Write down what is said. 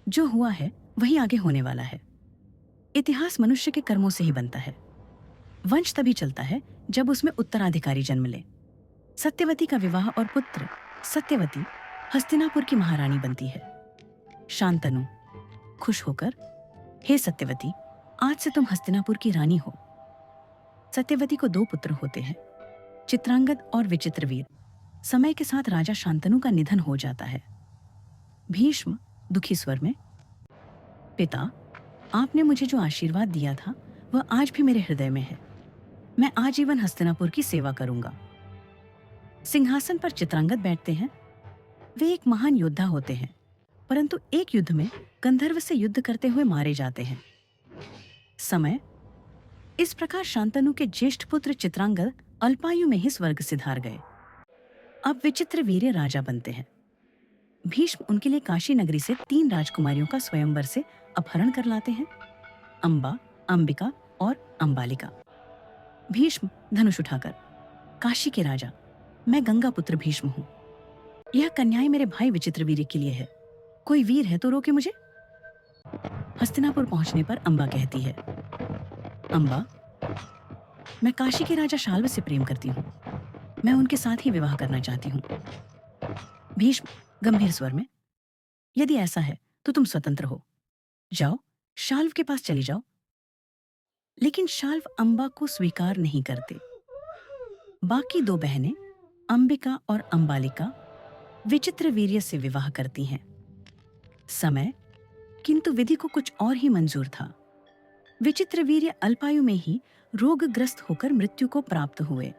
जो हुआ है वही आगे होने वाला है। इतिहास मनुष्य के कर्मों से ही बनता है। वंश तभी चलता है जब उसमें उत्तराधिकारी जन्म ले। सत्यवती का विवाह और पुत्र सत्यवती हस्तिनापुर की महारानी बनती है। शांतनु खुश होकर, हे सत्यवती, आज से तुम हस्तिनापुर की रानी हो। सत्यवती को 2 पुत्र होते हैं, चित्रांगद और विचित्रवीर। समय के साथ राजा शांतनु का निधन हो जाता है। भीष्म दुखी स्वर में, पिता, आपने मुझे जो आशीर्वाद दिया था वह आज भी मेरे हृदय में है। मैं आजीवन हस्तिनापुर की सेवा करूंगा। सिंहासन पर चित्रांगद बैठते हैं। वे एक महान योद्धा होते हैं, परंतु एक युद्ध में गंधर्व से युद्ध करते हुए मारे जाते हैं। समय इस प्रकार शांतनु के ज्येष्ठ पुत्र चित्रांगद अल्पायु में ही स्वर्ग सिधार गए। अब विचित्र वीर्य राजा बनते हैं। भीष्म उनके लिए काशी नगरी से 3 राजकुमारियों का स्वयंवर से अपहरण कर लाते हैं, अंबा, अंबिका और अंबालिका। भीष्म धनुष उठाकर, काशी के राजा, मैं गंगा पुत्र भीष्म हूँ। यह कन्याएं मेरे भाई विचित्रवीर्य के लिए है। कोई वीर है तो रोके मुझे। हस्तिनापुर पहुंचने पर अंबा कहती है, अंबा, मैं काशी के राजा शाल्व से प्रेम करती हूँ। मैं उनके साथ ही विवाह करना चाहती हूँ। भीष्म गंभीर स्वर में, यदि ऐसा है तो तुम स्वतंत्र हो। जाओ, शाल्व के पास चली जाओ। लेकिन शाल्व अंबा को स्वीकार नहीं करते। बाकी 2 बहनें अंबिका और अंबालिका विचित्रवीर्य से विवाह करती हैं। समय किंतु विधि को कुछ और ही मंजूर था। विचित्रवीर्य अल्पायु में ही रोगग्रस्त होकर मृत्यु को प्राप्त हुए।